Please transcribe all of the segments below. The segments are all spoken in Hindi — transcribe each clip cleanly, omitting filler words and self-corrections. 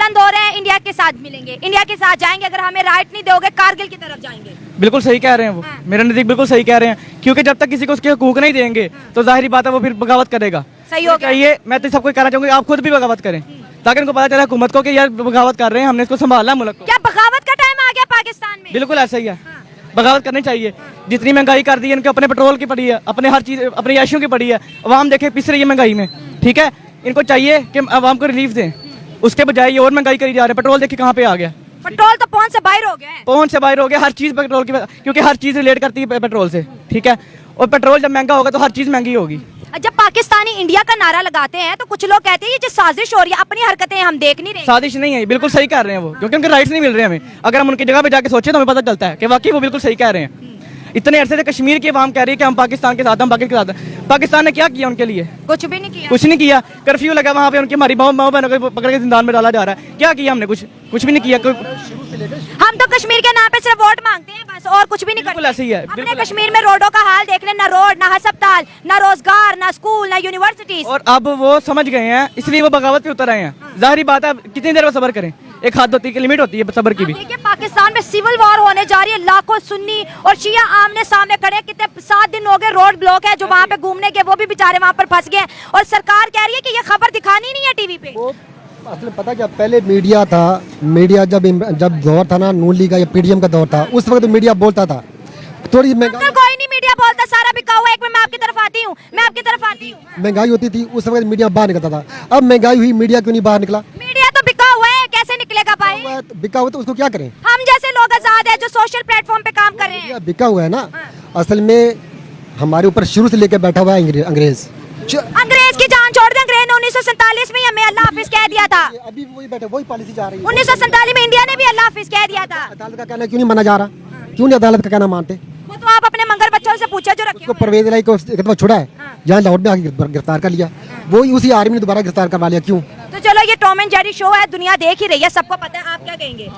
बुलंद हो रहे हैं, इंडिया के साथ मिलेंगे, इंडिया के साथ जाएंगे, अगर हमें राइट नहीं दोगे कारगिल की तरफ जाएंगे। बिल्कुल सही कह रहे हैं वो, मेरे नजदीक बिल्कुल सही कह रहे हैं, क्योंकि जब तक किसी को उसके हकूक नहीं देंगे तो जाहिर बात है वो फिर बगावत करेगा। सही हो गया। चाहिए, मैं तो सबको कहना चाहूंगा आप खुद भी बगावत करें, ताकि उनको पता चले हुकूमत को कि यार बगावत कर रहे हैं, हमने इसको संभालना मुल्क को। क्या बगावत का टाइम आ गया पाकिस्तान में? बिल्कुल ऐसा ही है, बगावत करनी चाहिए। जितनी महंगाई कर दी है, इनके अपने पेट्रोल की पड़ी है, अपने हर चीज अपनी याशियों की पड़ी है, अवाम देखे पिस रही है महंगाई में। ठीक है, इनको चाहिए कि अवाम को रिलीफ दें, उसके बजाय ये और महंगाई करी जा रहे हैं। पेट्रोल देखिए कहाँ पे आ गया, पेट्रोल तो पहुंच से बाहर हो गया है। पहुंच से बाहर हो गया, हर चीज पेट्रोल की, क्योंकि हर चीज रिलेट करती है पेट्रोल से। ठीक है, और पेट्रोल जब महंगा होगा तो हर चीज महंगी होगी। जब पाकिस्तानी इंडिया का नारा लगाते हैं तो कुछ लोग कहते हैं ये जो साजिश हो रही है, अपनी हरकतें हम देख नहीं रहे। साजिश नहीं है, बिल्कुल सही कह रहे हैं वो, क्योंकि उनके राइट्स नहीं मिल रहे हमें। अगर हम उनकी जगह पे जाके सोचे तो हमें पता चलता है कि वाकई वो बिल्कुल सही कह रहे हैं। इतने अरसे से कश्मीर की आवाम कह रही है कि हम पाकिस्तान के साथ, हम पाकिस्तान के साथ हैं। पाकिस्तान ने क्या किया उनके लिए? कुछ भी नहीं किया। कुछ नहीं किया। कर्फ्यू लगा वहाँ पे, उनकी हमारी माँ बहनों को पकड़ के जिंदान में डाला जा रहा है। क्या किया हमने? कुछ भी नहीं किया। हम तो कश्मीर के नाम पे सिर्फ वोट मांगते हैं बस, और कुछ भी नहीं बिल्कुल करते। ऐसे ही है, अपने बिल्कुल कश्मीर में रोडों का हाल देख ले, ना रोड, ना अस्पताल, ना रोजगार, ना स्कूल, ना यूनिवर्सिटीज। और अब वो समझ गए हैं, इसलिए वो बगावत पे उतर आए हैं। जाहिर बात है, कितनी देर वो सब्र करें? एक हाथ होती है, लिमिट होती है सब्र की भी। देखिए पाकिस्तान में सिविल वॉर होने जा रही है, लाखों सुन्नी और शिया आमने सामने खड़े। कितने 7 दिन हो गए, रोड ब्लॉक है, जो वहाँ पे घूमने के वो भी बेचारे वहाँ पर फंस गए। और सरकार कह रही है कि ये खबर दिखानी नहीं है टीवी पे। असल में पता क्या, पहले मीडिया था, मीडिया जब दौर था ना नून लीग का या पीडीएम का दौर था, उस वक्त मीडिया बोलता था। थोड़ी महंगाई, कोई नहीं मीडिया बोलता, सारा बिका हुआ है। एक मिनट मैं आपकी तरफ आती हूँ, मैं आपकी तरफ आती हूँ। महंगाई होती थी उस वक्त मीडिया बाहर निकलता था। अब महंगाई हुई, मीडिया क्यों नहीं बाहर निकला? मीडिया तो बिका हुआ है, कैसे निकलेगा भाई? बिका हुआ तो उसको क्या करें? हम जैसे लोग आजाद है जो सोशल प्लेटफॉर्म पे काम कर रहे हैं। बिका हुआ है ना। असल में हमारे ऊपर शुरू से लेकर बैठा हुआ है अंग्रेज। अंग्रेज की जान छोड़ दे, अंग्रेज ने 1947 में हमें अल्लाह हाफिज कह दिया था। अभी वही बैठे, वही पॉलिसी जा रही है। 1947 में इंडिया ने भी अल्लाह हाफिज कह दिया था। अदालत का कहना क्यों नहीं माना जा रहा? क्यों नहीं अदालत का कहना मानते? वो तो आप अपने मंगर बच्चों से पूछे जो रखे उसको परवेज इलाही को एक दफा छुड़ा है, यहाँ लाहौर में आके गिरफ्तार कर लिया, वही उसी आर्मी ने दोबारा गिरफ्तार करवा लिया। क्यों? तो चलो ये टॉम एंड जेरी शो है, दुनिया देख ही रही है, सबको पता है। आप क्या कहेंगे?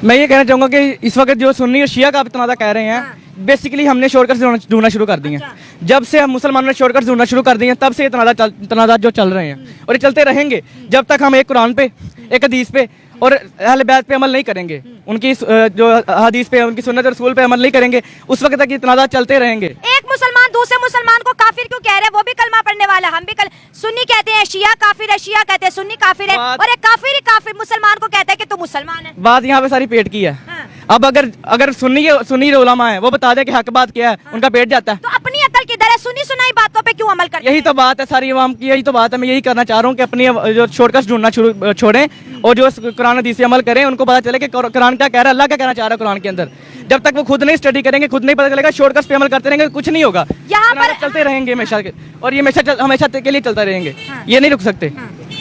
मैं ये कहना चाहूंगा कि इस वक्त जो सुन्नी और शिया का आप तनाज़ा कह रहे हैं, बेसिकली हमने शॉर्टकट्स ढूंढना शुरू कर दिए हैं। जब से हम मुसलमानों ने शॉर्टकट्स ढूंढना शुरू कर दिए हैं, तब से ये तनाज़ा जो चल रहे हैं, और ये चलते रहेंगे जब तक हम एक कुरान पे, एक हदीस पे और अहले बैत पे अमल नहीं करेंगे, उनकी जो हदीस पे, उनकी सुन्नत और रसूल पे अमल नहीं करेंगे, उस वक्त तक ये तनाज़ा चलते रहेंगे। एक मुसलमान दूसरे मुसलमान को काफिर क्यों कह रहे हैं? वो भी कलमा पढ़ने वाला, हम भी सुन्नी कहते हैं, शिया काफिर है, शिया कहते हैं सुन्नी काफिर है, और एक काफिर ही काफिर मुसलमान को कहता है कि तू मुसलमान है। बात यहाँ पे सारी पेट की है। अब अगर सुन्नी उलमा है, वो बता दे कि हक बात क्या है, उनका पेट जाता है। तो अपनी अकल किधर है? सुनी सुनाई बातों पे क्यों अमल करते हैं? यही तो बात है सारी अवाम की, यही तो बात है। मैं यही करना चाह रहा हूँ कि अपनी जो शॉर्टकट्स ढूंढना छोड़ें और जो कुरान हदीस पे अमल करें। उनको पता चले कि कुरान क्या कह रहा है, अल्लाह क्या कहना चाह रहा है कुरान के अंदर। जब तक वो खुद नहीं स्टडी करेंगे, खुद नहीं पता चलेगा, शॉर्टकट्स पे अमल करते रहेंगे, कुछ नहीं होगा। यहाँ पर चलते रहेंगे हमेशा के, और ये हमेशा के लिए चलते रहेंगे। ये नहीं रुक सकते।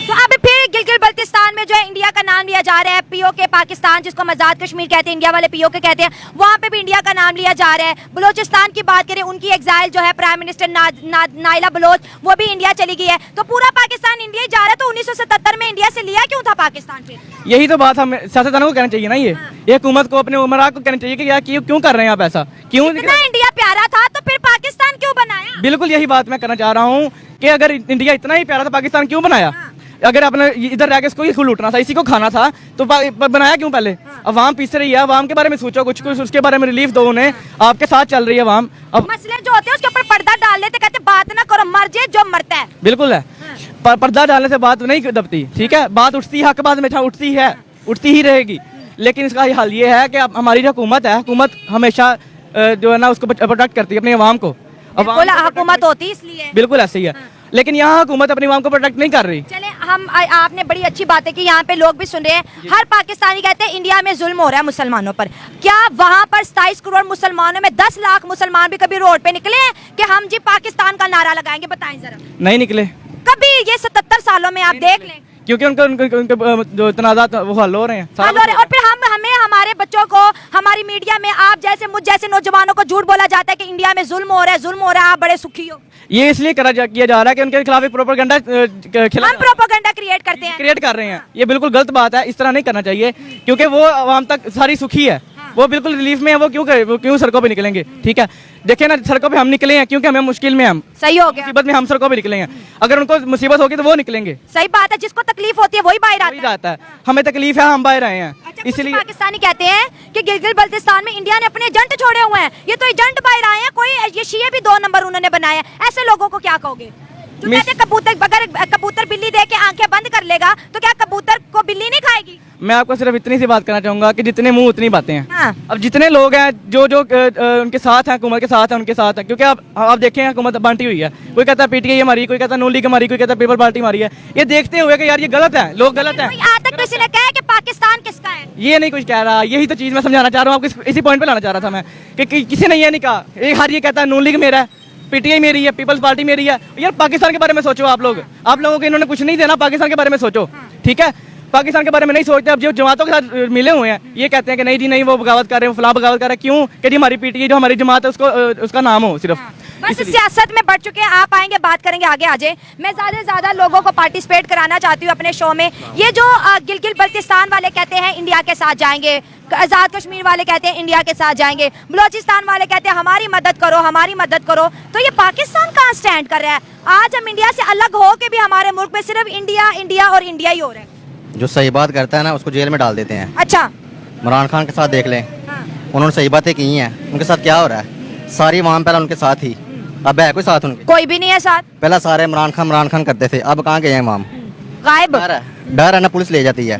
तो अब फिर गिलगित बल्तिस्तान में जो है इंडिया का नाम लिया जा रहा है, पीओके पाकिस्तान, जिसको हम आजाद कश्मीर कहते हैं, इंडिया वाले पीओके कहते हैं, वहाँ पे भी इंडिया का नाम लिया जा रहा है। बलोचिस्तान की बात करें, उनकी एग्जाइल जो है प्राइम मिनिस्टर नाइला बलोच, वो भी इंडिया चली गई है। तो पूरा पाकिस्तान इंडिया ही जा रहा है। तो 1977 में इंडिया से लिया क्यों था पाकिस्तान फिर? यही तो बात हम सियासतदानों को कहना चाहिए ना। ये हुकूमत को, अपने उमरा को कहना चाहिए कि यार क्यों कर रहे हैं आप ऐसा? क्यों इंडिया प्यारा था तो फिर पाकिस्तान क्यों बनाया? बिल्कुल यही बात मैं करना चाह रहा हूँ कि अगर इंडिया इतना ही प्यारा था, पाकिस्तान क्यों बनाया? अगर आपने इधर रह के इसको ही लूटना था, इसी को खाना था, तो बनाया क्यों पहले? अवाम पीस रही है, अवाम के बारे में सोचो, कुछ उसके बारे में रिलीफ दो उन्हें। आपके साथ चल रही है अवाम। अब मसले जो होते हैं उसके ऊपर पर्दा डाल लेते, कहते बात ना करो, मर जाए जो मरता है। बिल्कुल है, पर्दा डालने से बात नहीं दबती। ठीक है, बात उठती है, हक बात में उठती है, उठती ही रहेगी। लेकिन इसका हल ये है कि हमारी जो हुकूमत है, हुकूमत हमेशा जो है ना उसको प्रोटेक्ट करती है अपनी अवाम को। हुकूमत होती इसलिए। बिल्कुल ऐसे ही है, लेकिन यहाँ हुकूमत अपनी अवाम को प्रोटेक्ट नहीं कर रही। चले आपने बड़ी अच्छी बात है कि यहाँ पे लोग भी सुन रहे हैं। हर पाकिस्तानी कहते हैं इंडिया में जुल्म हो रहा है मुसलमानों पर। क्या वहाँ पर 27 करोड़ मुसलमानों में 10 लाख मुसलमान भी कभी रोड पे निकले हैं कि हम जी पाकिस्तान का नारा लगाएंगे? बताएं जरा। नहीं निकले कभी। ये 77 सालों में आप देख लें, क्योंकि उनके जो तनाज़ात वो हल हो रहे हैं। और फिर हमें हमारे बच्चों को हमारी मीडिया में आप जैसे मुझ जैसे नौजवानों को झूठ बोला जाता है कि इंडिया में जुल्म हो रहा है, जुल्म हो रहा है, आप बड़े सुखी हो। ये इसलिए किया जा रहा है कि उनके खिलाफ एक प्रोपेगेंडा हम प्रोपेगेंडा क्रिएट कर रहे हैं। ये बिल्कुल गलत बात है, इस तरह नहीं करना चाहिए, क्योंकि वो आवाम तक सारी सुखी है। वो बिल्कुल रिलीफ में है, वो क्यों सड़कों पे निकलेंगे? ठीक है, देखिए ना, सड़कों पे हम निकले हैं क्योंकि हमें मुश्किल में हम सही हो गया। मुसीबत में हम सड़कों पे निकले हैं। अगर उनको मुसीबत होगी तो वो निकलेंगे। सही बात है, जिसको तकलीफ होती है वही बाहर आता है। आता है, हमें तकलीफ है, हम बाहर आए हैं। अच्छा, कुछ इसलिए पाकिस्तानी कहते हैं कि गिलगित बल्तिस्तान में इंडिया ने अपने एजेंट छोड़े हुए हैं, ये तो एजेंट बाहर आए हैं, कोई ये शिये भी 2 नंबर उन्होंने बनाए हैं। ऐसे लोगों को क्या कहोगे जो कहते हैं कबूतर, अगर कबूतर बिल्ली देख के आंखें बंद कर लेगा तो क्या कबूतर को बिल्ली नहीं खाएगी? मैं आपको सिर्फ इतनी सी बात करना चाहूंगा कि जितने मुंह उतनी बातें हैं। हाँ। अब जितने लोग हैं जो उनके साथ हैं, हुकूमत के साथ हैं, उनके साथ हैं, क्योंकि आप देखें हुकूमत बांटी हुई है। कोई कहता है पीटीआई हमारी, कोई कहता है नून लीग हमारी, कोई कहता है पीपल पार्टी हमारी है। ये देखते हुए कि यार ये गलत है, लोग गलत हैं। आज तक किसी ने कहा है कि पाकिस्तान किसका है? ये नहीं कुछ कह रहा, यही तो चीज मैं समझाना चाह रहा हूँ आपको, इसी पॉइंट पे लाना चाह रहा था मैं कि किसी ने ये नहीं कहा। एक हर ये कहता है नून लीग मेरा है, पीटीआई मेरी है, पीपल्स पार्टी मेरी है। यार पाकिस्तान के बारे में सोचो आप लोगों को इन्होंने कुछ नहीं देना, पाकिस्तान के बारे में सोचो। ठीक है, पाकिस्तान के बारे में नहीं सोचते। अब जो जमातों के साथ मिले हुए हैं ये कहते हैं कि नहीं जी नहीं, वो बगावत कर रहे हैं, फलां बगावत कर रहे हैं। क्यों? कि जी हमारी पीटीआई जो हमारी जमात है उसका नाम हो सिर्फ। बस सियासत में बढ़ चुके हैं, आप आएंगे बात करेंगे आगे आ जाए। मैं ज्यादा से ज्यादा लोगों को पार्टिसिपेट कराना चाहती हूँ अपने शो में। ये जो गिलगित बल्तिस्तान वाले कहते हैं इंडिया के साथ जाएंगे, आजाद कश्मीर वाले कहते हैं इंडिया के साथ जाएंगे, बलोचिस्तान वाले कहते हैं हमारी मदद करो, हमारी मदद करो, तो ये पाकिस्तान कहाँ स्टैंड कर रहा है? आज हम इंडिया से अलग हो के भी हमारे मुल्क में सिर्फ इंडिया इंडिया और इंडिया ही हो रहा है। जो सही बात करता है ना उसको जेल में डाल देते हैं। अच्छा, इमरान खान के साथ देख लें, उन्होंने सही बातें की हैं, उनके साथ क्या हो रहा है? सारी इमाम पहले उनके साथ ही, अब है कोई साथ उनके? कोई भी नहीं है साथ। पहला सारे इमरान खान करते थे, अब कहाँ गए हैं इमाम? गायब। डर है ना, पुलिस ले जाती है।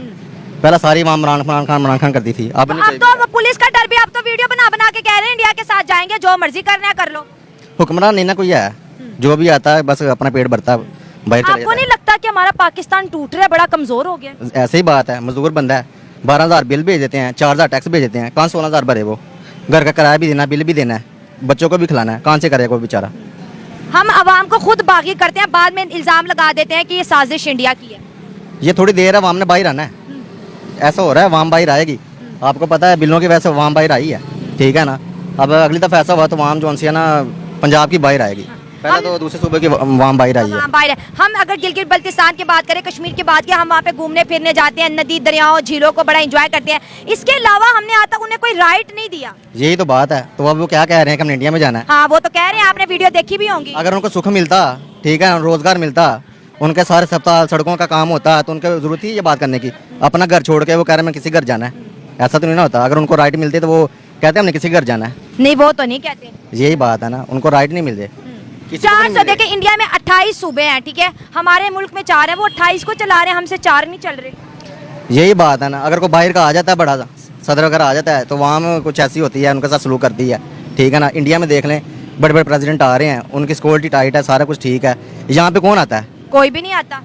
पहला सारी इमाम इमरान खान करती थी, अब नहीं तो पुलिस का डर भी, अब तो वीडियो बना बना के कह रहे हैं इंडिया के साथ जाएंगे, जो मर्जी करना है कर लो। हुक्मरान नहीं ना कोई है, जो भी आता है बस अपना पेट भरता है, बाहर चले आपको नहीं लगता कि हमारा पाकिस्तान टूट रहा है, बड़ा कमजोर हो गया? जाता है। ऐसे ही बात है, मजदूर बंदा है, 12,000 बिल भेज देते हैं, 4,000 टैक्स भेज देते हैं, कहाँ 16,000 भरे? वो घर का किराया भी देना, बिल भी देना है, बच्चों को भी खिलाना है, कहाँ से करेगा वो बेचारा? हम आवाम को खुद बागी करते हैं, बाद में इल्जाम लगा देते हैं कि ये साजिश इंडिया की है। ये थोड़ी देर है, आवाम ने बाहर आना है। ऐसा हो रहा है, आवाम बाहर आएगी। आपको पता है बिलों की वजह से आवाम बाहर आई है, ठीक है ना। अब अगली दफा ऐसा हुआ तो आवाम जो है ना पंजाब की बाहर आएगी, पहले तो दूसरे सूबे की आवाम बाहर आई है। हम अगर गिलगित बल्तिस्तान की बात करें, कश्मीर की बात करें, हम वहाँ पे घूमने फिरने जाते हैं, नदी दरियाओं झीलों को बड़ा एंजॉय करते हैं। इसके अलावा हमने आज तक उन्हें कोई राइट नहीं दिया। यही तो बात है। तो अब वो क्या कह रहे हैं कि हम इंडिया में जाना है? हाँ, वो तो कह रहे हैं, आपने वीडियो देखी भी होंगी। अगर उनको सुख मिलता, ठीक है, रोजगार मिलता, उनके सारे अस्पताल सड़कों का काम होता, तो उनको जरूरत ही ये बात करने की? अपना घर छोड़ के वो कह रहे हैं मैं किसी घर जाना है, ऐसा तो नहीं ना होता। अगर उनको राइट मिलते तो वो कहते हैं हमने किसी घर जाना है। नहीं, वो तो नहीं कहते। यही बात है ना, उनको राइट नहीं मिलते। 400 देखे, इंडिया में 28 सूबे हैं, ठीक है, हमारे मुल्क में 4 है, वो 28 को चला रहे हैं, हमसे 4 नहीं चल रहे। यही बात है ना। अगर कोई बाहर का आ जाता है, बड़ा सदर वगैरह आ जाता है, तो वहाँ में कुछ ऐसी होती है, उनके साथ सलूक करती है, ठीक है ना। इंडिया में देख लें, बड़े बड़े प्रेसिडेंट आ रहे हैं, उनकी सिक्योरिटी टाइट है, सारा कुछ ठीक है। यहाँ पे कौन आता है? कोई भी नहीं आता।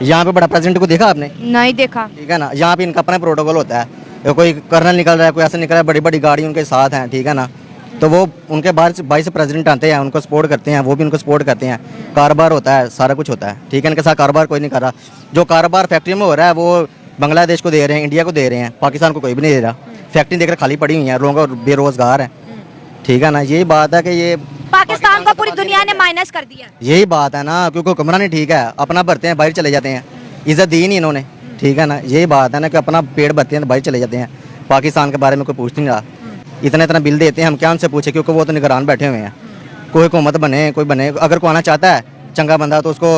यहाँ पे बड़ा प्रेसिडेंट को देखा आपने? नहीं देखा। ठीक है ना। यहाँ पे इनका अपना प्रोटोकॉल होता है, कोई कर्नल निकल रहा है, कोई ऐसा निकल रहा है, बड़ी बड़ी गाड़ी उनके साथ हैं, ठीक है ना। तो वो उनके बाहर से 22 प्रेसिडेंट आते हैं, उनको सपोर्ट करते हैं, वो भी उनको सपोर्ट करते हैं। कारोबार होता है, सारा कुछ होता है, ठीक है। इनके साथ कारोबार कोई नहीं कर रहा। जो कारोबार फैक्ट्री में हो रहा है वो बांग्लादेश को दे रहे हैं, इंडिया को दे रहे हैं, पाकिस्तान को कोई भी नहीं दे रहा। फैक्ट्री देखकर खाली पड़ी हुई है, लोग बेरोजगार हैं, ठीक है ना। यही बात है कि ये पाकिस्तान को पूरी दुनिया ने माइनस कर दिया। यही बात है ना, क्योंकि हुक्मरान नहीं ठीक है, अपना भरते हैं, बाहर चले जाते हैं, इज्जत दी नहीं इन्होंने, ठीक है ना। यही बात है ना कि अपना पेट भरते हैं तो बाहर चले जाते हैं, पाकिस्तान के बारे में कोई पूछ नहीं रहा। इतना बिल देते हैं, हम क्या उनसे पूछे, क्योंकि वो तो निगरान बैठे हुए हैं। कोई हुकूमत बने, कोई बने, अगर कोई आना चाहता है चंगा बंदा तो उसको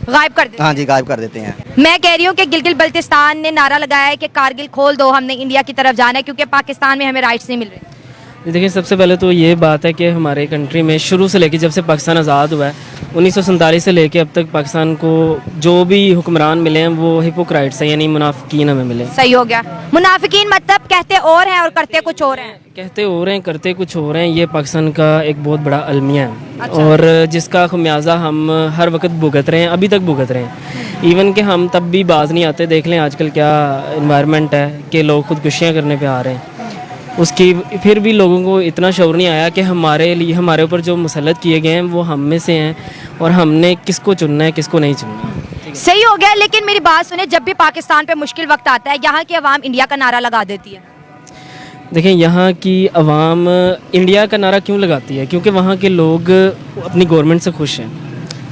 गायब कर देते। हाँ जी, गायब कर देते हैं। मैं कह रही हूँ कि गिलगित बल्तिस्तान ने नारा लगाया है कि कारगिल खोल दो, हमने इंडिया की तरफ जाना है क्योंकि पाकिस्तान में हमें राइट्स नहीं मिल रहे। देखिए, सबसे पहले तो ये बात है कि हमारे कंट्री में शुरू से लेकर जब से पाकिस्तान आज़ाद हुआ है 1947 से लेकर अब तक पाकिस्तान को जो भी हुक्मरान मिले हैं वो हिपोक्राइट्स हैं, यानी मुनाफिकीन हमें मिले। सही हो गया। मुनाफिकीन मतलब कहते और हैं और करते कुछ और हैं। कहते और हैं, करते कुछ और हैं। ये पाकिस्तान का एक बहुत बड़ा अलमिया है। अच्छा। और जिसका खमियाजा हम हर वक्त भुगत रहे हैं, अभी तक भुगत रहे हैं। इवन कि हम तब भी बाज नहीं आते। देख लें आजकल क्या इन्वायरमेंट है कि लोग खुदकुशियाँ करने पर आ रहे हैं। उसकी फिर भी लोगों को इतना शौर नहीं आया कि हमारे लिए, हमारे ऊपर जो मुसल्लत किए गए हैं वो हम में से हैं और हमने किसको चुनना है, किसको नहीं चुनना। सही हो गया। लेकिन मेरी बात सुने, जब भी पाकिस्तान पे मुश्किल वक्त आता है, यहाँ की आवाम इंडिया का नारा लगा देती है। देखें, यहाँ की आवाम इंडिया का नारा क्यों लगाती है? क्योंकि वहाँ के लोग अपनी गवर्नमेंट से खुश हैं,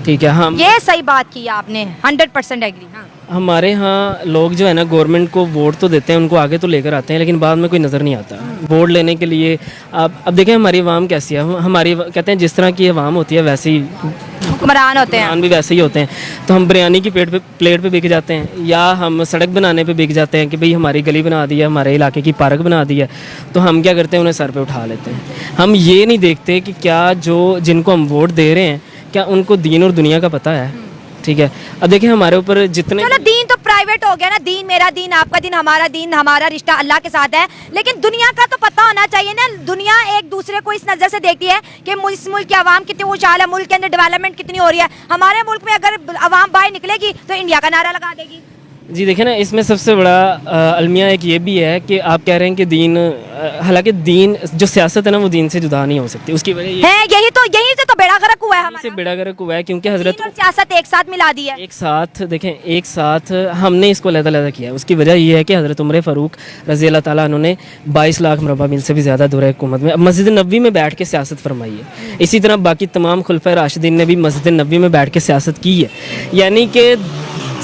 ठीक है। हम ये सही बात की आपने, 100% एग्री। हाँ। हमारे यहाँ लोग जो है ना गवर्नमेंट को वोट तो देते हैं, उनको आगे तो लेकर आते हैं, लेकिन बाद में कोई नज़र नहीं आता वोट लेने के लिए। आप अब देखें हमारी आवाम कैसी है, हमारी कहते हैं जिस तरह की आवाम होती है वैसे ही हुक्मरान होते हैं। हुक्मरान भी वैसे ही होते हैं। तो हम बिरयानी की प्लेट पे बिक जाते हैं, या हम सड़क बनाने पे बिक जाते हैं कि भाई हमारी गली बना दी है, हमारे इलाके की पार्क बना दी है, तो हम क्या करते हैं उन्हें सर पे उठा लेते हैं। हम ये नहीं देखते कि क्या जो जिनको हम वोट दे रहे हैं क्या उनको दीन और दुनिया का पता है। ठीक है, अब देखिए हमारे ऊपर जितने चलो दीन तो प्राइवेट हो गया ना, दीन मेरा दीन आपका दीन, हमारा रिश्ता अल्लाह के साथ है, लेकिन दुनिया का तो पता होना चाहिए ना। दुनिया एक दूसरे को इस नज़र से देखती है कि इस मुल्क की आवाम कितनी खुशहाल है, मुल्क के अंदर डेवलपमेंट कितनी हो रही है। हमारे मुल्क में अगर आवाम बाहर निकलेगी तो इंडिया का नारा लगा देगी। जी देखिए ना, इसमें सबसे बड़ा अलमिया एक ये भी है कि आप कह रहे हैं कि दीन, हालांकि दीन जो सियासत है ना वो दीन से जुदा नहीं हो सकती। उसकी वजह ये है यही से तो बेड़ा गर्क हुआ है से हमारा। बेड़ा गर्क हुआ है क्योंकि हजरत दीन और सियासत एक साथ मिला दी है। एक साथ देखें, एक साथ हमने इसको अलग-अलग किया है। उसकी वजह ये है कि हज़रत उमर फ़ारूक रज़ी अल्लाह ताला अन्हु ने 22 लाख मरबा मील से भी ज़्यादा दौरे हुकूमत में मस्जिद नबवी में बैठ के सियासत फरमाई है। इसी तरह बाकी तमाम खुलफाए राशिदीन ने भी मस्जिद नबवी में बैठ के सियासत की है। यानी कि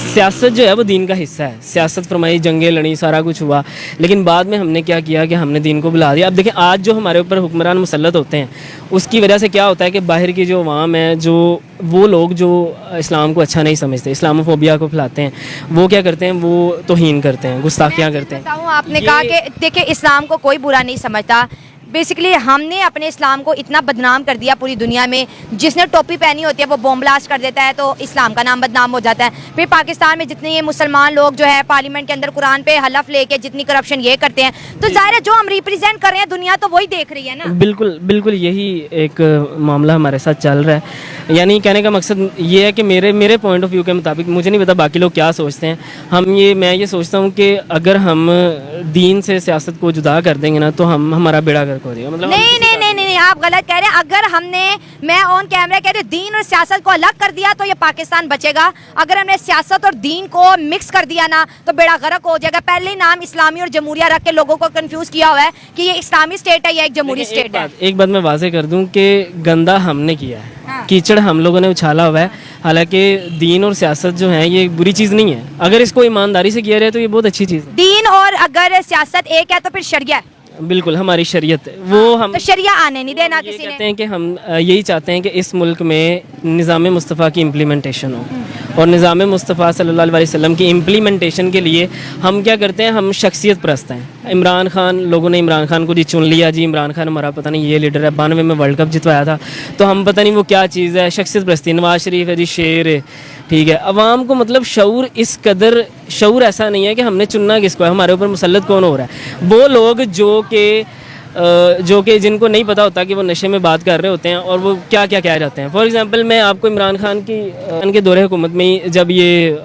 सियासत जो है वो दीन का हिस्सा है। सियासत फरमाई, जंगें लड़ी, सारा कुछ हुआ, लेकिन बाद में हमने क्या किया कि हमने दीन को बुला दिया। अब देखिए आज जो हमारे ऊपर हुक्मरान मुसल्लत होते हैं उसकी वजह से क्या होता है कि बाहर की जो अवाम है, जो वो लोग जो इस्लाम को अच्छा नहीं समझते, इस्लामोफोबिया को फैलाते हैं, वो क्या करते हैं, वो तौहीन करते हैं, गुस्ताखियाँ करते हैं। बताऊं, आपने कहा कि देखिए इस्लाम को कोई बुरा नहीं समझता। बेसिकली हमने अपने इस्लाम को इतना बदनाम कर दिया पूरी दुनिया में, जिसने टोपी पहनी होती है वो बॉम्ब ब्लास्ट कर देता है तो इस्लाम का नाम बदनाम हो जाता है। फिर पाकिस्तान में जितने ये मुसलमान लोग जो है पार्लियामेंट के अंदर कुरान पे हलफ लेके जितनी करप्शन ये करते हैं, तो जाहिर है जो हम रिप्रेजेंट कर रहे हैं दुनिया तो वही देख रही है ना। बिल्कुल बिल्कुल यही एक मामला हमारे साथ चल रहा है। यानी कहने का मकसद ये है कि मेरे पॉइंट ऑफ व्यू के मुताबिक, मुझे नहीं पता बाकी लोग क्या सोचते हैं, मैं ये सोचता हूँ कि अगर हम दीन से सियासत को जुदा कर देंगे ना तो हमारा बेड़ा गर्क हो जाएगा। मतलब नहीं, आप गलत कह रहे हैं। अगर मैं ऑन कैमरा कह रही हूँ दीन और सियासत को अलग कर दिया तो ये पाकिस्तान बचेगा। अगर हमने सियासत और दीन को मिक्स कर दिया ना तो बेड़ा गर्क हो जाएगा। पहले ही नाम इस्लामी और जमहूरिया रख के लोगों को कंफ्यूज किया हुआ है कि ये इस्लामी स्टेट है या एक जमहूरी स्टेट है। एक बात मैं वाजे कर दूं कि गंदा हमने किया है, कीचड़ हम लोगों ने उछाला हुआ है। हालांकि दीन और सियासत जो है ये बुरी चीज़ नहीं है, अगर इसको ईमानदारी से किया जाए तो ये बहुत अच्छी चीज़ है। दीन और अगर सियासत एक है तो फिर शरिया है। बिल्कुल हमारी शरीयत है वो। हम तो शरिया आने नहीं देना ये किसी कहते ने। हैं कि हम यही चाहते हैं कि इस मुल्क में निज़ाम मुस्तफ़ा की इम्प्लीमेंटेशन हो, और निज़ाम मुस्तफ़ा सल्लल्लाहु अलैहि वसल्लम की इम्प्लीमेंटेशन के लिए हम क्या करते हैं, हम शख्सियत परस्त हैं। इमरान खान, लोगों ने इमरान खान को जी चुन लिया, जी इमरान खान हमारा पता नहीं ये लीडर है, 92 में वर्ल्ड कप जितवाया था, तो हम पता नहीं वो क्या चीज़ है, शख्सियत परस्ती। नवाज शरीफ है जी शेर है, ठीक है। अवाम को मतलब शऊर, इस कदर शऊर ऐसा नहीं है कि हमने चुनना किसको है, हमारे ऊपर मुसल्लत कौन हो रहा है। वो लोग जो कि जिनको नहीं पता होता कि वो नशे में बात कर रहे होते हैं और वो क्या क्या कह जाते हैं। फॉर एग्जांपल मैं आपको इमरान खान के दौरे हुकूमत में ही जब ये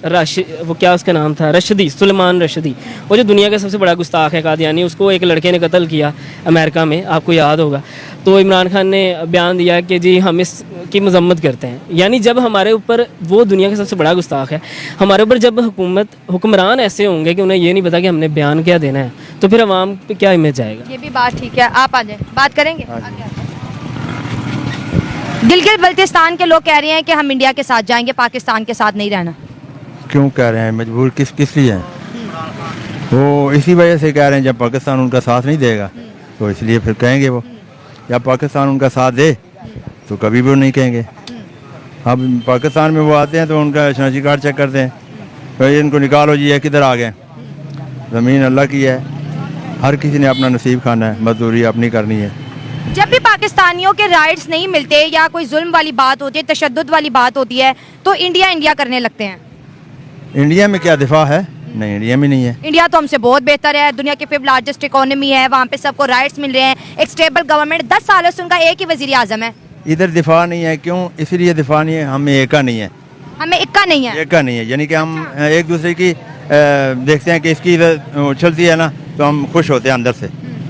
वो क्या उसका नाम था, सुलेमान रशदी, वो जो दुनिया का सबसे बड़ा गुस्ताख है कादियानी, उसको एक लड़के ने कत्ल किया अमेरिका में, आपको याद होगा। तो इमरान खान ने बयान दिया कि जी हम इसकी मजम्मत करते हैं। यानी जब हमारे ऊपर, वो दुनिया का सबसे बड़ा गुस्ताख है, हमारे ऊपर जब हुक्मरान ऐसे होंगे कि उन्हें ये नहीं पता कि हमने बयान क्या देना है, तो फिर अवाम पे क्या इमेज जाएगा। ये भी बात ठीक है। आप आ जाए, बात करेंगे। गिलगित बल्तिस्तान के लोग कह रहे हैं कि हम इंडिया के साथ जाएंगे, पाकिस्तान के साथ नहीं रहना। क्यों कह रहे हैं, मजबूर किस लिए हैं? वो इसी वजह से कह रहे हैं जब पाकिस्तान उनका साथ नहीं देगा तो इसलिए फिर कहेंगे वो। जब पाकिस्तान उनका साथ दे तो कभी भी वो नहीं कहेंगे। अब पाकिस्तान में वो आते हैं तो उनका शनाख्ती कार्ड चेक करते हैं, तो ये इनको निकालो जी, ये किधर आ गए। ज़मीन अल्लाह की है, हर किसी ने अपना नसीब खाना है, मजदूरी अपनी करनी है। जब भी पाकिस्तानियों के राइट्स नहीं मिलते या कोई जुल्म वाली बात होती है, तशद्दुद वाली बात होती है, तो इंडिया करने लगते हैं। इंडिया में क्या दिफा है? नहीं, इंडिया में नहीं है। इंडिया तो हमसे बहुत बेहतर है, दुनिया की 5th लार्जेस्ट इकोनॉमी है, वहाँ पे सबको राइट्स मिल रहे हैं, एक स्टेबल गवर्नमेंट, 10 सालों से उनका एक ही वजीर आजम है। इधर दिफा नहीं है, क्यों? इसलिए दिफा नहीं है, हमें एका नहीं है। हमें इक्का नहीं है। एका नहीं है, यानी कि हम एक दूसरे की देखते हैं कि इसकी इधर उछलती है ना तो हम खुश होते हैं अंदर से,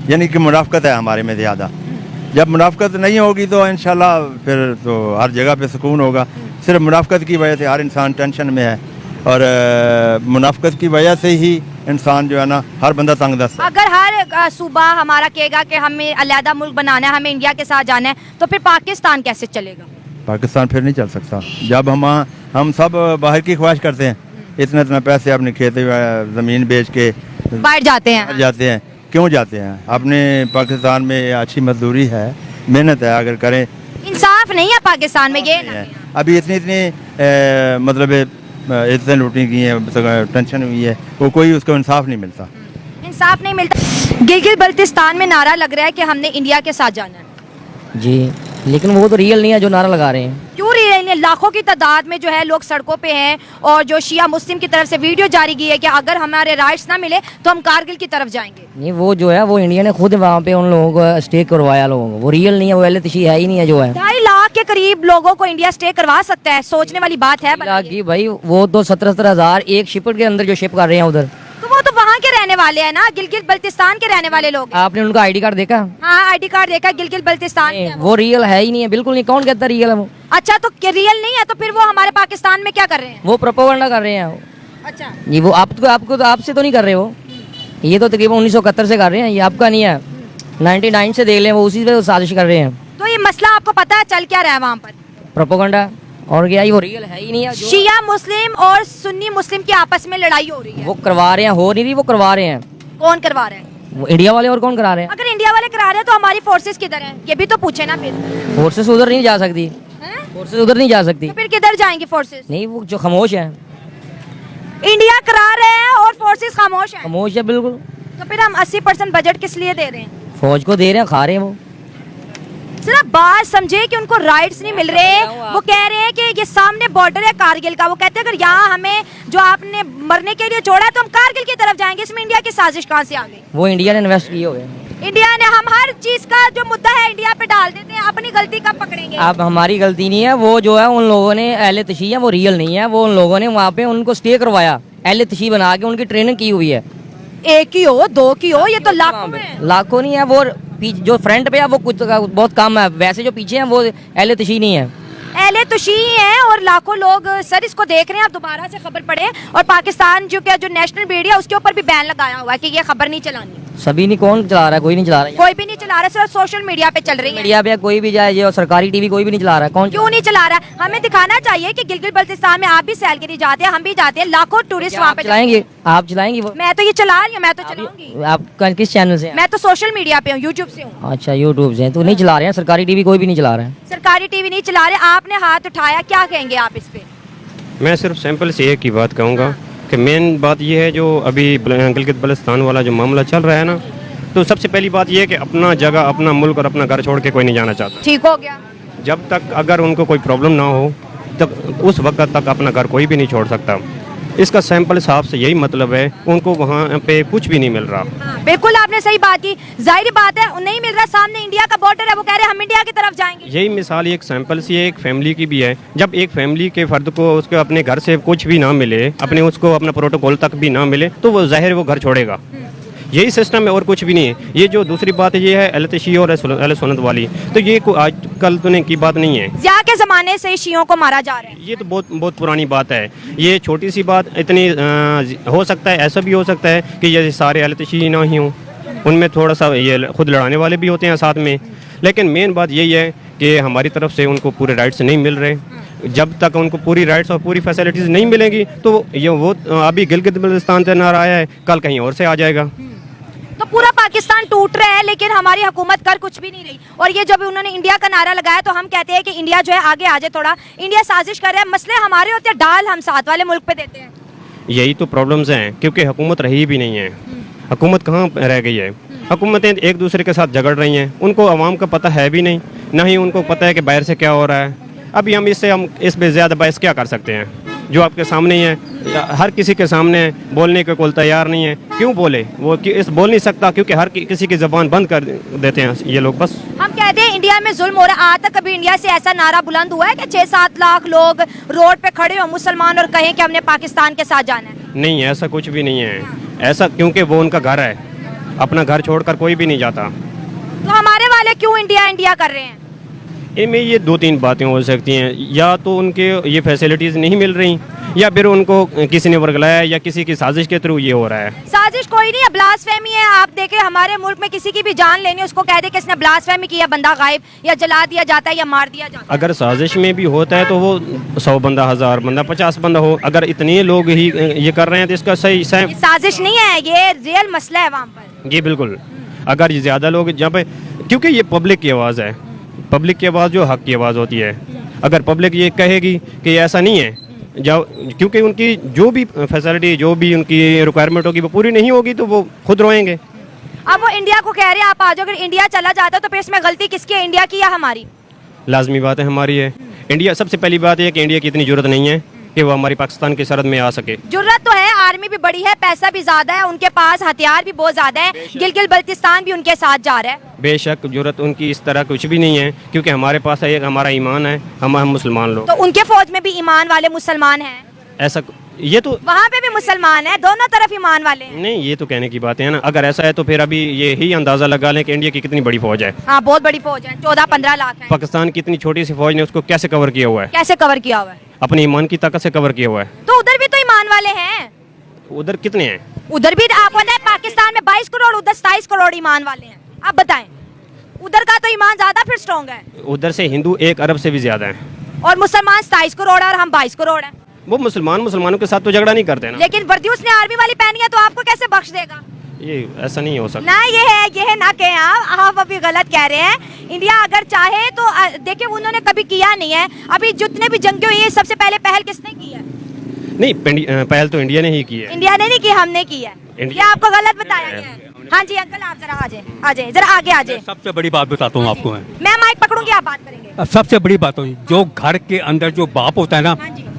यानी कि मुनाफकत है हमारे में ज़्यादा। जब मुनाफकत नहीं होगी तो इंशाल्लाह फिर तो हर जगह पे सुकून होगा। सिर्फ मुनाफकत की वजह से हर इंसान टेंशन में है, और मुनाफकत की वजह से ही इंसान जो है ना, हर बंदा तंग दस्त है। अगर हर सूबा हमारा कहेगा कि हमें अलहदा मुल्क बनाना है, हमें इंडिया के साथ जाना है, तो फिर पाकिस्तान कैसे चलेगा? पाकिस्तान फिर नहीं चल सकता। जब हम हम सब बाहर की ख्वाहिश करते हैं, इतना इतना पैसे अपनी खेती ज़मीन बेच के बाहर जाते हैं। जाते हैं। क्यों जाते हैं? अपने पाकिस्तान में अच्छी मजदूरी है, मेहनत है, अगर करें। इंसाफ नहीं है पाकिस्तान में, ये ना। अभी इतनी मतलब इज्जतें लूटी गई हैं, टेंशन हुई है, वो कोई उसको इंसाफ नहीं मिलता। इंसाफ नहीं मिलता। गिलगित बल्तिस्तान में नारा लग रहा है कि हमने इंडिया के साथ जाना है। जी, लेकिन वो तो रियल नहीं है जो नारा लगा रहे हैं। क्यों रियल नहीं है? लाखों की तादाद में जो है लोग सड़कों पे हैं, और जो शिया मुस्लिम की तरफ से वीडियो जारी की है कि अगर हमारे राइट्स ना मिले तो हम कारगिल की तरफ जाएंगे। नहीं, वो जो है वो इंडिया ने खुद वहाँ पे उन लोगों को स्टे करवाया लोगों को, वो रियल नहीं है, वो एलतशी है ही नहीं है जो है। 2.5 लाख के करीब लोगों को इंडिया स्टे करवा सकता है, सोचने वाली बात है। कि भाई वो तो 17,000 एक शिप के अंदर जो शिप कर रहे हैं उधर। तो वो तो वहाँ के रहने वाले हैं ना, गिलगित बल्तिस्तान के रहने वाले लोग। आपने उनका आईडी कार्ड देखा? हाँ, आईडी कार्ड देखा, गिलगित बल्तिस्तान के हैं वो रियल है ही नहीं है, बिल्कुल नहीं। कौन कहता रियल है वो? अच्छा, तो रियल नहीं है तो फिर वो हमारे पाकिस्तान में क्या कर रहे हैं? वो प्रोपेगेंडा कर रहे हैं। अच्छा, ये वो आपको तो आपसे तो नहीं कर रहे वो, ये तो तकरीबन 1971 से कर रहे हैं, ये आपका नहीं है। 99 से देख लें, वो उसी पे साजिश कर रहे हैं। तो ये मसला आपको पता है चल क्या रहा है वहाँ पर? प्रोपेगेंडा और क्या, वो रियल है ही नहीं है। शिया मुस्लिम और सुन्नी मुस्लिम की आपस में लड़ाई हो रही है। वो करवा रहे हैं, हो नहीं रही, वो करवा रहे हैं। कौन करवा रहा है? वो इंडिया वाले। और कौन करा रहे हैं? अगर इंडिया वाले करा रहे हैं तो हमारी फोर्सेस किधर हैं? ये भी तो पूछे ना फिर। फोर्सेस उधर नहीं जा सकती, हैं? फोर्सेस उधर नहीं जा सकती। तो फिर किधर जाएंगी फोर्सेस? नहीं, वो जो खामोश है, इंडिया करा रहे हैं और फोर्सेस खामोश हैं। खामोश है बिल्कुल। तो फिर हम 80% बजट किस लिए दे रहे हैं? फौज को दे रहे हैं, खा रहे हैं वो। सिर्फ बात समझे कि उनको राइट्स नहीं मिल रहे। वो कह रहे हैं कि ये सामने बॉर्डर है कारगिल का, वो कहते हैं अगर यहाँ हमें जो आपने मरने के लिए छोड़ा है तो हम कारगिल की तरफ जाएंगे। इसमें इंडिया की साजिश कहाँ से आ गई? वो इंडिया ने इन्वेस्ट किए हुए। इंडिया ने, हम हर चीज का जो मुद्दा है इंडिया पे डाल देते हैं, अपनी गलती कब पकड़ेंगे? अब हमारी गलती नहीं है, वो जो है उन लोगों ने अहले तशी है, वो रियल नहीं है। वो उन लोगों ने वहाँ पे उनको स्टे करवाया, अहले तशी बना के उनकी ट्रेनिंग की हुई है। एक की हो, दो की हो, ये तो लाखों में है। लाखों नहीं है। वो जो फ्रंट पे है वो कुछ बहुत कम है, वैसे जो पीछे है वो अहले तशी नहीं है। अहले तुशी हैं और लाखों लोग सर इसको देख रहे हैं। आप दोबारा से खबर पढ़े, और पाकिस्तान जो नेशनल मीडिया उसके ऊपर भी बैन लगाया हुआ है कि ये खबर नहीं चलानी। सभी नहीं, कौन चला रहा है? कोई नहीं चला रहा है। कोई भी नहीं चला रहा, सिर्फ सोशल मीडिया पे चल रही है। मीडिया पे कोई भी जाए, ये सरकारी टीवी कोई भी नहीं चला रहा है। कौन क्यों नहीं चला रहा है? हमें दिखाना चाहिए कि गिलगित बल्तिस्तान में आप भी सैर के लिए जाते हैं, हम भी जाते हैं, लाखों टूरिस्ट वहाँ पे चलाएंगे? आप चलाएंगे वो? मैं तो ये चला रही हूँ, मैं तो चलाऊंगी। आप किस चैनल से? मैं तो सोशल मीडिया पे हूँ, यूट्यूब से हूँ। अच्छा, यूट्यूब से। तो नहीं चला रहे हैं, सरकारी टीवी कोई भी नहीं चला रहा है। सरकारी टीवी नहीं चला रहे, आपने हाथ उठाया, क्या कहेंगे आप इस पे? मैं सिर्फ सैंपल से एक ही बात कहूँगा कि मेन बात ये है, जो अभी गिलगित बल्तिस्तान वाला जो मामला चल रहा है ना, तो सबसे पहली बात ये है कि अपना जगह, अपना मुल्क और अपना घर छोड़ के कोई नहीं जाना चाहता। ठीक हो गया। जब तक अगर उनको कोई प्रॉब्लम ना हो तब उस वक्त तक अपना घर कोई भी नहीं छोड़ सकता। इसका सैंपल साहब से यही मतलब है, उनको वहाँ पे कुछ भी नहीं मिल रहा। हाँ, बिल्कुल आपने सही बात की। जाहिर बात है नहीं मिल रहा, सामने इंडिया का बॉर्डर है, वो कह रहे हैं हम इंडिया की तरफ जाएंगे। यही मिसाल एक सैंपल सी एक फैमिली की भी है। जब एक फैमिली के फर्द को उसके अपने घर से कुछ भी ना मिले, अपने उसको अपना प्रोटोकॉल तक भी ना मिले, तो वो जाहिर वो घर छोड़ेगा। यही सिस्टम है और कुछ भी नहीं है। ये जो दूसरी बात है ये है अहले तशी और अहले सुन्नत वाली, तो ये आजकल तो की बात नहीं है। ज़िया के ज़माने से शियों को मारा जा रहा है। ये तो बहुत पुरानी बात है। ये छोटी सी बात इतनी हो सकता है, ऐसा भी हो सकता है कि ये सारे अहले तशी ना ही हों, उनमें थोड़ा सा ये खुद लड़ाने वाले भी होते हैं साथ में। लेकिन मेन बात यही है कि हमारी तरफ से उनको पूरे राइट्स नहीं मिल रहे। जब तक उनको पूरी राइट्स और पूरी फैसिलिटीज़ नहीं मिलेंगी तो ये वो अभी गिलगित बल्तिस्तान से नारा आया है, कल कहीं और से आ जाएगा। तो पूरा पाकिस्तान टूट रहा है, लेकिन हमारी हुकूमत कर कुछ भी नहीं रही। और ये जब उन्होंने इंडिया का नारा लगाया तो हम कहते हैं कि इंडिया जो है आगे आ जाए थोड़ा, इंडिया साजिश कर रहा है, मसले हमारे होते हैं, डाल हम साथ वाले मुल्क पे देते हैं। यही तो प्रॉब्लम्स हैं, क्योंकि हुकूमत रही भी नहीं है। हुकूमत कहाँ रह गई है? हुकूमतें एक दूसरे के साथ झगड़ रही हैं, उनको आवाम का पता है भी नहीं, ना ही उनको पता है कि बाहर से क्या हो रहा है। अभी हम इस पर ज़्यादा बहस क्या कर सकते हैं? जो आपके सामने ही है, हर किसी के सामने बोलने के कोई तैयार नहीं है। क्यों बोले? वो इस बोल नहीं सकता क्योंकि हर किसी की ज़बान बंद कर देते हैं ये लोग। बस हम कहते हैं इंडिया में जुल्म हो रहा है। आज तक कभी इंडिया से ऐसा नारा बुलंद हुआ है कि 6-7 लाख लोग रोड पे खड़े हो मुसलमान और कहें कि हमने पाकिस्तान के साथ जाना है? नहीं, ऐसा कुछ भी नहीं है। ऐसा क्योंकि वो उनका घर है, अपना घर छोड़कर कोई भी नहीं जाता। तो हमारे वाले क्यों इंडिया इंडिया कर रहे हैं? इनमें ये 2-3 बातें हो सकती हैं। या तो उनके ये फैसिलिटीज़ नहीं मिल रही, या फिर उनको किसी ने वर्गलाया या किसी की साजिश के थ्रू ये हो रहा है? साजिश कोई नहीं है, ब्लास्फेमी है। आप देखें हमारे मुल्क में किसी की भी जान लेनी है, उसको कह दे कि इसने ब्लास्फेमी किया, बंदा गायब या जला दिया जाता है या मार दिया जाता है। अगर साजिश में भी होता है तो वो 100 बंदा, 1000 बंदा, 50 बंदा हो, अगर इतने लोग ही ये कर रहे हैं तो इसका सही ये साजिश नहीं है, ये रियल मसला है वहाँ पर। ये बिल्कुल, अगर ये ज़्यादा लोग जहाँ पे, क्योंकि ये पब्लिक की आवाज़ है, पब्लिक की आवाज़ जो हक की आवाज़ होती है, अगर पब्लिक ये कहेगी कि ऐसा नहीं है, जाओ, क्योंकि उनकी जो भी फैसिलिटी, जो भी उनकी रिक्वायरमेंट होगी वो पूरी नहीं होगी तो वो खुद रोएंगे। अब वो इंडिया को कह रहे हैं आप आ जाओ, अगर इंडिया चला जाता तो फिर इसमें गलती किसकी है, इंडिया की या हमारी? लाजमी बात है हमारी है। इंडिया, सबसे पहली बात है कि इंडिया की इतनी जरूरत नहीं है कि वो हमारी पाकिस्तान की सरहद में आ सके। जरूरत तो है, आर्मी भी बड़ी है, पैसा भी ज्यादा है, उनके पास हथियार भी बहुत ज्यादा है, गिलगित बल्तिस्तान भी उनके साथ जा रहा है। बेशक जरूरत उनकी इस तरह कुछ भी नहीं है, क्योंकि हमारे पास एक हमारा ईमान है, हम मुसलमान लोग। तो उनके फौज में भी ईमान वाले मुसलमान हैं, ऐसा ये तो वहाँ पे भी मुसलमान है, दोनों तरफ ईमान वाले हैं। नहीं, ये तो कहने की बात है ना। अगर ऐसा है तो फिर अभी ये ही अंदाजा लगा लें कि इंडिया की कितनी बड़ी फौज है। हाँ, बहुत बड़ी फौज है, 14-15 लाख है। पाकिस्तान की इतनी छोटी सी फौज ने उसको कैसे कवर किया हुआ है? कैसे कवर किया हुआ है? अपने ईमान की ताकत से कवर किया हुआ है। तो उधर भी तो ईमान वाले हैं, उधर कितने हैं? उधर भी आपको पता है पाकिस्तान में 22 करोड़, उधर 27 करोड़ ईमान वाले हैं। आप बताएं, उधर का तो ईमान ज्यादा फिर स्ट्रॉन्ग है। उधर से हिंदू 1 अरब से भी ज्यादा है, और मुसलमान 27 करोड़ है और हम 22 करोड़ हैं। वो मुसलमानों के साथ तो झगड़ा नहीं करते ना। लेकिन वर्दी उसने आर्मी वाली पहनी है तो आपको कैसे बख्श देगा? ये ऐसा नहीं हो सकता। ना, ये है ना कहें आप अभी गलत कह रहे हैं। इंडिया अगर चाहे तो देखिए, उन्होंने कभी किया नहीं है। अभी जितने भी जंगे हुई है, सबसे पहले पहल किसने की है? नहीं, पहल तो इंडिया ने ही की है। इंडिया ने नहीं की, हमने की है। ये आपको गलत बताया गया है। हाँ जी अंकल, आप जरा आ जाए, जरा आगे आ जाए। सबसे बड़ी बात बताता हूँ आपको मैं माइक पकड़ूंगी, आप बात करेंगे। सबसे बड़ी बात हुई, जो घर के अंदर जो बाप होता है ना,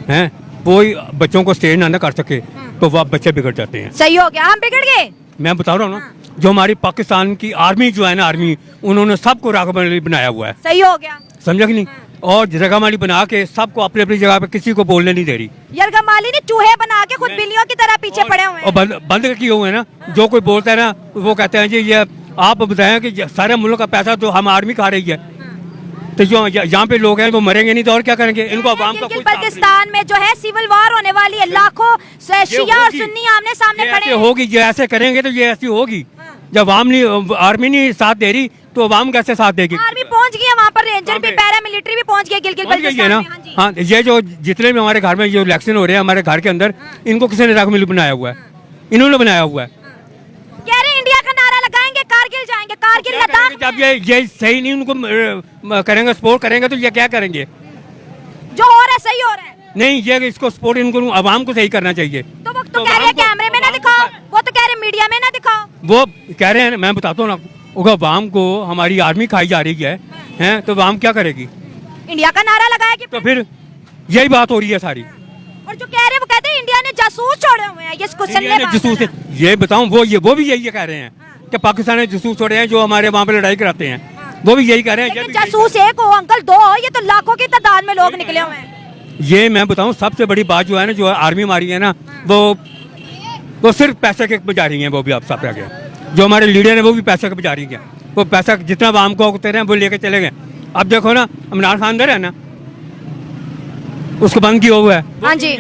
हैं, वो बच्चों को स्टे ना कर सके तो वह बच्चे बिगड़ जाते हैं। सही हो गया, हम बिगड़ गए। मैं बता रहा हूँ ना, जो हमारी पाकिस्तान की आर्मी जो है ना, आर्मी, उन्होंने सबको रागमाली बनाया हुआ है। सही हो गया, समझा कि नहीं? और रागमाली बना के सबको अपनी अपनी जगह पे, किसी को बोलने नहीं दे रही। यरगमाली ने चूहे बना के खुद बिल्लियों की तरह पीछे पड़े हुए हैं। और बंद किए हुए हैं ना। जो कोई बोलता है ना, वो कहते हैं जी ये आप बताएं कि सारे मुल्क का पैसा तो हम आर्मी खा रही है, तो जो यहाँ पे लोग हैं वो मरेंगे नहीं तो और क्या करेंगे? इनको अवाम का गिलगित बल्तिस्तान में जो है सिविल वॉर होने वाली है, लाखों शिया और सुन्नी आमने सामने खड़े हैं। होगी, ये ऐसे करेंगे तो ये ऐसी होगी। जब अवाम नहीं, आर्मी नहीं साथ दे रही तो अवाम कैसे साथ देगी? आर्मी पहुंच गई है वहाँ पर, रेंजर भी, पैरामिलिट्री भी पहुंच गई गिलगित बल्तिस्तान ना। में। हाँ, ये जो जितने भी हमारे घर में जो इलेक्शन हो रहे हैं हमारे घर के अंदर, इनको किसी ने रागमाली बनाया हुआ है, इन्होंने बनाया हुआ है। कह रहे इंडिया का नारा लगाएंगे, कारगिल जाएंगे, कारगिल लद्दाख। जब ये सही नहीं उनको करेंगे, सपोर्ट करेंगे तो ये क्या करेंगे? जो हो रहा है सही हो रहा है। नहीं, ये इसको सपोर्ट इनको अवाम को सही करना चाहिए। तो वो तो कह रहे हैं कैमरे में ना दिखाओ, वो तो कह रहे हैं मीडिया में ना दिखाओ। वो कह रहे हैं, मैं बताता हूँ ना, अवाम को हमारी आर्मी खाई जा रही है, तो अवाम क्या करेगी? इंडिया का नारा लगाया कि तो फिर यही बात हो रही है सारी। और जो कह रहे हैं वो कहते हैं इंडिया ने जासूस छोड़े हुए हैं, ये इंडिया ने जासूस, ये बताऊं, वो भी यही कह रहे हैं कि पाकिस्तान ने जासूस छोड़े हैं जो हमारे वहाँ पे लड़ाई कराते हैं, वो भी यही कह रहे हैं। जासूस एक हो अंकल, दो हो, ये तो लाखों की तादाद में लोग निकले हुए हैं। ये मैं बताऊं, सबसे बड़ी बात जो है ना, जो आर्मी हमारी है ना, वो सिर्फ पैसे के बजा रही है। वो भी आप सब आगे जो हमारे लीडर है वो भी पैसे के बजा रही है। वो पैसा जितना आम को उगते रहे वो लेके चले गए। अब देखो ना, इमरान खान अंदर है ना, उसको बंद किया हुआ है। हाँ जी,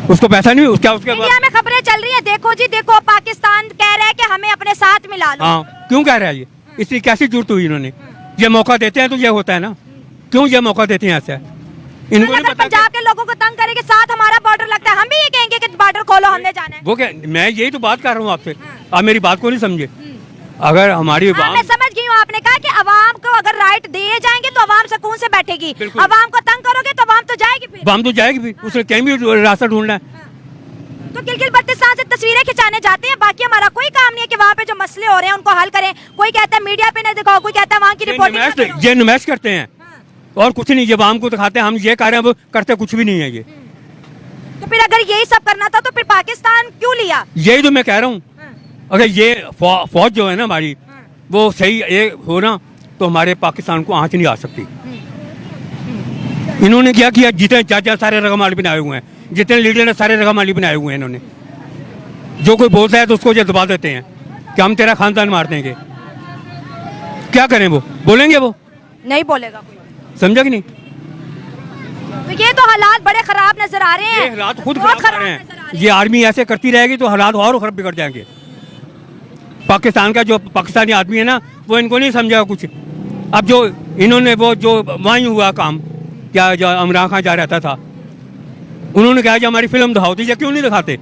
उसको पैसा नहीं, उसका उसके इंडिया में खबरें चल रही है, देखो जी देखो, पाकिस्तान कह रहा है कि हमें अपने साथ मिला लो। हाँ, क्यों कह रहा है ये? इसलिए कैसी जरूरत हुई इन्होंने? ये मौका देते हैं तो ये होता है ना, क्यों ये मौका देते हैं ऐसे? इनको नहीं पता। पंजाब के लोगों को तंग करेंगे, साथ हमारा बॉर्डर लगता है, हम भी ये कहेंगे कि बॉर्डर खोलो, हमने जाना है। वो क्या, मैं यही तो बात कर रहा हूँ आपसे, आप मेरी बात को नहीं समझे। अगर हमारी मैं समझ गई हूँ, आपने कहा कि अवाम को अगर राइट दिए जाएंगे तो अवाम सुकून से बैठेगी, अवाम को तंग करोगे तो अवाम तो जाएगी, फिर अवाम तो जाएगी भी, उसने कहीं भी रास्ता ढूंढना है। तो गिलगित बल्तिस्तान से तस्वीरें खिंचाने जाते हैं, बाकी हमारा कोई काम नहीं है कि वहाँ पे जो मसले हो रहे हैं उनको हल करें। कोई कहता है मीडिया पे न दिखाओ, कोई कहता है वहाँ की रिपोर्टिंग। ये नुमाइश करते हैं और कुछ नहीं, ये अवाम को दिखाते हैं हम ये कर रहे हैं, वो करते कुछ भी नहीं है ये। तो फिर अगर यही सब करना था तो फिर पाकिस्तान क्यों लिया? यही तो मैं कह रहा हूँ, अगर ये फौज जो है ना हमारी, वो सही हो ना, तो हमारे पाकिस्तान को आंच नहीं आ सकती। इन्होंने क्या किया, जितने चाचा सारे रगमाली बनाए हुए हैं, जितने लीडर ने सारे रगमाली बनाए हुए हैं इन्होंने। जो कोई बोलता है तो उसको दबा देते हैं कि हम तेरा खानदान मार देंगे। क्या करें, वो बोलेंगे? वो नहीं बोलेगा कोई, समझा कि नहीं? तो ये तो हालात बड़े खराब नजर आ रहे ये हैं, हालात खुद बहुत खराब आ रहे नजर आ हैं। ये आर्मी ऐसे करती रहेगी तो हालात और खराब बिगड़ जाएंगे। पाकिस्तान का जो पाकिस्तानी आदमी है ना, वो इनको नहीं समझा कुछ। अब जो इन्होंने वो जो वहीं हुआ काम, क्या जो इमरान खान जा रहता था, उन्होंने कहा कि हमारी फिल्म दिखाओ, तो ये क्यों नहीं दिखाते?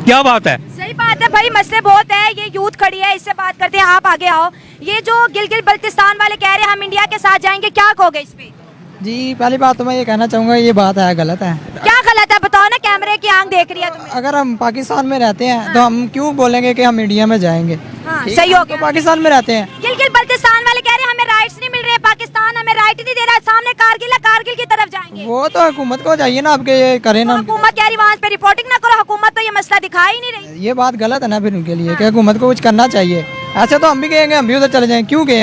क्या बात है? सही बात है भाई, मसले बहुत है। ये यूथ खड़ी है, इससे बात करते हैं, आप आगे आओ। ये जो गिलगित बल्तिस्तान वाले कह रहे हैं हम इंडिया के साथ जाएंगे, क्या कहोगे इस पे? जी पहली बात तो मैं ये कहना चाहूँगा, ये बात है गलत है। क्या गलत है बताओ ना, कैमरे की आंख देख रही है तुम्हें। अगर हम पाकिस्तान में रहते हैं तो हम क्यों बोलेंगे कि हम इंडिया में जाएंगे? हाँ, ठीक सही है, हो तो गया। पाकिस्तान में रहते हैं। गिलगित बल्तिस्तान वाले कह रहे हैं हमें राइट्स नहीं मिल रहे, पाकिस्तान हमें राइट नहीं दे रहा है, सामने कारगिल है, कारगिल की तरफ जाएंगे। वो तो हुकूमत को चाहिए ना आपके, ये करें ना। हुकूमत कह रही वहाँ पे रिपोर्टिंग ना करो, हुकूमत तो ये मसला दिखा ही नहीं रही। ये बात गलत है ना फिर उनके लिए, कि हुकूमत को कुछ करना चाहिए। ऐसे तो हम भी कहेंगे हम भी उधर चले जाएं, क्यों गए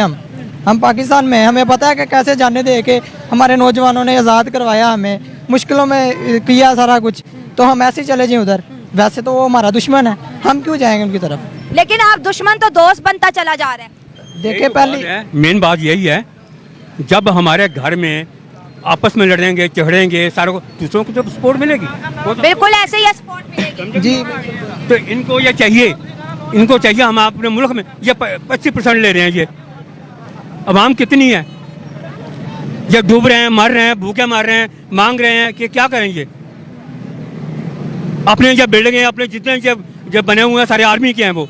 हम पाकिस्तान में हैं, हमें पता है कि कैसे जाने दे के हमारे नौजवानों ने आज़ाद करवाया, हमें मुश्किलों में किया सारा कुछ, तो हम ऐसे ही चले जाएं उधर। वैसे तो वो हमारा दुश्मन है, हम क्यों जाएंगे उनकी तरफ? लेकिन आप दुश्मन तो दोस्त बनता चला जा रहा है। देखिए पहले मेन बात यही है, जब हमारे घर में आपस में लड़ेंगे झगड़ेंगे, सारों को दूसरों को जब सपोर्ट मिलेगी, वो तो बिल्कुल ऐसे ही सपोर्ट मिलेगी। जी तो इनको ये चाहिए, इनको चाहिए हम अपने मुल्क में ये 25% ले रहे हैं। ये अवाम कितनी है, ये डूब रहे हैं, मर रहे हैं, भूखे मर रहे हैं, मांग रहे हैं कि क्या करेंगे? अपने जब बिल्डिंग अपने जितने जब बने हुए हैं सारे आर्मी के हैं, वो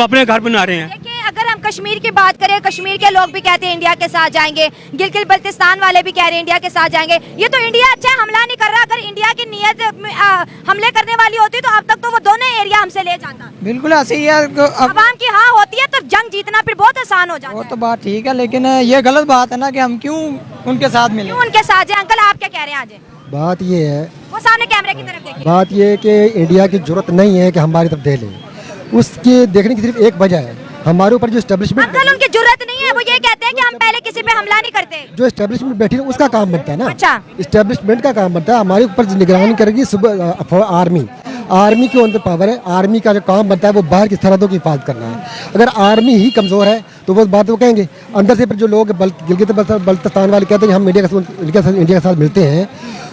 अपने घर बना रहे हैं। देखिए अगर हम कश्मीर की बात करें, कश्मीर के लोग भी कहते हैं इंडिया के साथ जाएंगे, गिलगित बल्तिस्तान वाले भी कह रहे हैं इंडिया के साथ जाएंगे। ये तो इंडिया अच्छा हमला नहीं कर रहा, अगर इंडिया की नीयत हमले करने वाली होती तो अब तक तो वो दोनों एरिया हमसे ले जाता। बिल्कुल ऐसे ही है। अवाम की हाँ होती है तो जंग जीतना फिर बहुत आसान हो जाता वो है। तो बात ठीक है, लेकिन ये गलत बात है ना कि हम क्यों उनके साथ मिले। क्यों उनके साथ जाए? अंकल आप क्या कह रहे हैं? आज बात ये है, वो सामने कैमरे की तरफ देखिए। बात ये है कि इंडिया की जरूरत नहीं है कि हमारी तरफ दे ले। उसके देखने की सिर्फ एक वजह है, हमारे ऊपर जो एस्टेब्लिशमेंट, अंकल उनकी जरूरत नहीं है, वो ये कहते हैं कि हम पहले किसी पे हमला नहीं करते। जो एस्टेब्लिशमेंट बैठी है उसका काम बनता है ना। अच्छा। एस्टेब्लिशमेंट का काम बनता है, हमारे ऊपर निगरानी करेगी सुबह आर्मी के अंदर पावर है। आर्मी का जो काम बनता है वो बाहर की सरहदों की हिफाजत करना है। अगर आर्मी ही कमज़ोर है तो वो बात वो कहेंगे। अंदर से फिर जो लोग गिलगित बल्तिस्तान वाले कहते हैं हम इंडिया के साथ मिलते हैं,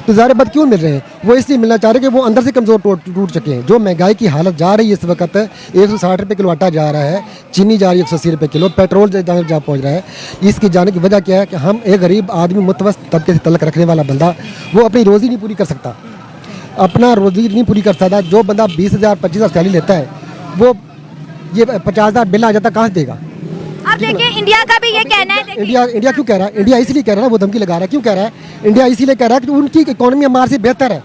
तो ज़ाहिर बात क्यों मिल रहे हैं? वो इसलिए मिलना चाह रहे हैं कि वो अंदर से कमज़ोर टूट चुके हैं। जो महंगाई की हालत जा रही है इस वक्त, 160 रुपये किलो आटा जा रहा है, चीनी जा रही है 180 रुपये किलो, पेट्रोल जा पहुँच रहा है। इसकी जाने की वजह क्या है कि हम एक गरीब आदमी, मुतवस्सित तबके से तल्लक रखने वाला बंदा, वो अपनी रोज़ी नहीं पूरी कर सकता, अपना रोज़ी नहीं पूरी कर सकता। जो बंदा 20,000 25,000 सैलरी लेता है, वो ये 50,000 बिल आ जाता, कहाँ से देगा? अब देखिए इंडिया का भी ये कहना है, देखिए इंडिया क्यों कह रहा है? इंडिया इसलिए कह रहा है ना, वो धमकी लगा रहा है। क्यों कह रहा है? इंडिया इसलिए कह रहा है कि उनकी इकोनॉमी हमारे से बेहतर है,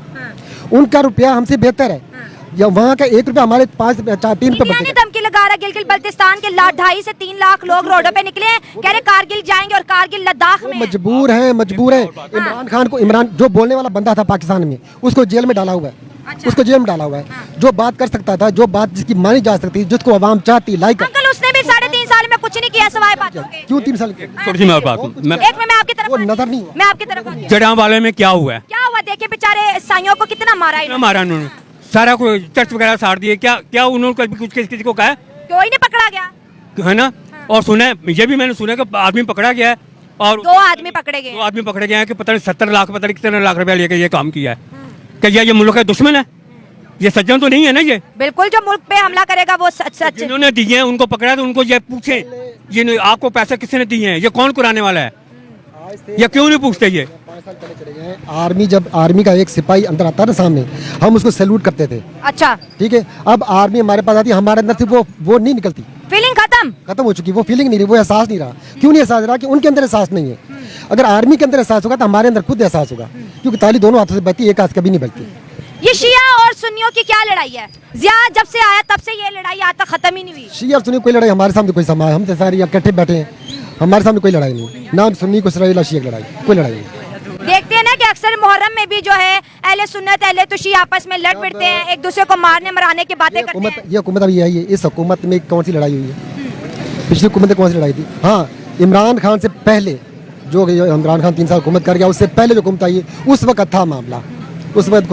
उनका रुपया हमसे बेहतर है, या वहाँ का 1 रुपया हमारे 3 रुपये इंडिया ने धमकी लगा रहा। गिलगित बल्तिस्तान के 2.5 से 3 लाख लोग रोडों पे निकले हैं, कह रहे कारगिल जाएंगे और कारगिल लद्दाख में है। मजबूर है। इमरान खान को, जो बोलने वाला बंदा था पाकिस्तान में, उसको जेल में डाला हुआ है। अच्छा। उसको जेल में डाला हुआ है। जो बात कर सकता था, जो बात जिसकी मानी जा सकती, जिसको आवाम चाहती, लाइक। अंकल उसने भी 3.5 साल में कुछ नहीं किया सिवाय बातों के। क्यों 3 साल? थोड़ी सी मैं बात एक में मैं आपकी तरफ वो आती नजर हूँ। नहीं हुआ। मैं आपकी तरफ आती हूँ। जड़ा वाले में क्या हुआ है? क्या हुआ? देखिए बेचारे ईसाइयों को कितना मारा कितना इन्होंने। मारा उन्होंने, सारा कोई चर्च वगैरह साड़ दिए। क्या उन्होंने कभी कुछ किसी को कहा है? कोई नहीं पकड़ा गया है ना। और सुना है, ये भी मैंने सुना कि आदमी पकड़ा गया है, और 2 आदमी पकड़े गए। 2 आदमी पकड़े गए हैं कि पता नहीं 70 लाख, पता नहीं कितने लाख रुपया लेके ये काम किया है। क्या ये मुल्क का दुश्मन है? ये सज्जन तो नहीं है ना। ये बिल्कुल जो मुल्क पे हमला करेगा वो सच जिन्होंने दिए हैं उनको पकड़ा, तो उनको ये पूछे ये आपको पैसे किसने दिए हैं, ये कौन कराने वाला है, ये क्यों नहीं पूछते? ये 5 साल पहले चले गए हैं। जब आर्मी का एक सिपाही अंदर आता है ना सामने, हम उसको सैल्यूट करते थे। अच्छा। ठीक है, अब आर्मी हमारे पास आती है, हमारे अंदर से वो नहीं निकलती, फीलिंग खत्म हो चुकी। वो फीलिंग नहीं रही, वो एहसास नहीं रहा। क्यों नहीं एहसास रहा? कि उनके अंदर एहसास नहीं है। अगर आर्मी के अंदर एहसास होगा तो हमारे अंदर खुद एहसास होगा, क्योंकि ताली दोनों हाथों से बहती है, एक हाथ कभी नहीं बहती। ये शिया और सुन्नियों की क्या लड़ाई है? जिया जब से आया तब से ये लड़ाई आज तक खत्म ही नहीं हुई। शिया और सुन्नी कोई लड़ाई हमारे सामने कोई समाज, हम तो सारे इकट्ठे बैठे हैं, हमारे सामने कोई लड़ाई नहीं। ना सुन्नी को लड़ाई, ना शिया की लड़ाई, कोई लड़ाई नहीं। देखते हैं ना कि अक्सर मुहर्रम में भी जो है अहले सुन्नत अहले तुशी आपस में लड़ भिड़ते हैं, एक दूसरे को मारने मराने की बातें करते हैं। ये हुकूमत अभी आई है, इस हुकूमत में कौन सी लड़ाई हुई है? पिछली हुकूमत में कौन सी लड़ाई थी? हाँ, इमरान खान से पहले जो इमरान खान 3 साल हुकूमत कर गया, उससे पहले जो हुकूमत आई है उस वक्त था मामला, उस वक्त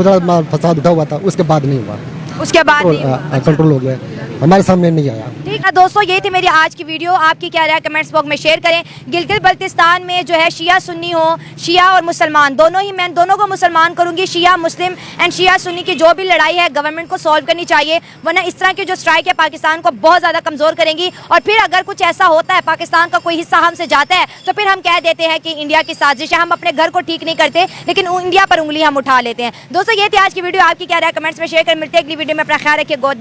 फसाद उठा हुआ था, उसके बाद नहीं हुआ, उसके बाद नहीं हुआ। कंट्रोल हो गया, हमारे सामने नहीं आया। ठीक दोस्तों ये थी मेरी आज की वीडियो, आपकी क्या राय कमेंट्स बॉक्स में शेयर करें। गिलगित बल्तिस्तान में जो है शिया सुन्नी हो, शिया और मुसलमान दोनों ही, मैं दोनों को मुसलमान करूंगी। शिया मुस्लिम एंड शिया सुन्नी की जो भी लड़ाई है गवर्नमेंट को सॉल्व करनी चाहिए, वरना इस तरह की जो स्ट्राइक है पाकिस्तान को बहुत ज़्यादा कमज़ोर करेंगी। और फिर अगर कुछ ऐसा होता है, पाकिस्तान का कोई हिस्सा हमसे जाता है, तो फिर हम कह देते हैं कि इंडिया की साजिश है। हम अपने घर को ठीक नहीं करते लेकिन इंडिया पर उंगली हम उठा लेते हैं। दोस्तों ये थी आज की वीडियो, आपकी क्या राय कमेंट्स में शेयर कर। मिलते हैं अगली वीडियो में, अपना ख्याल रखिए। गॉड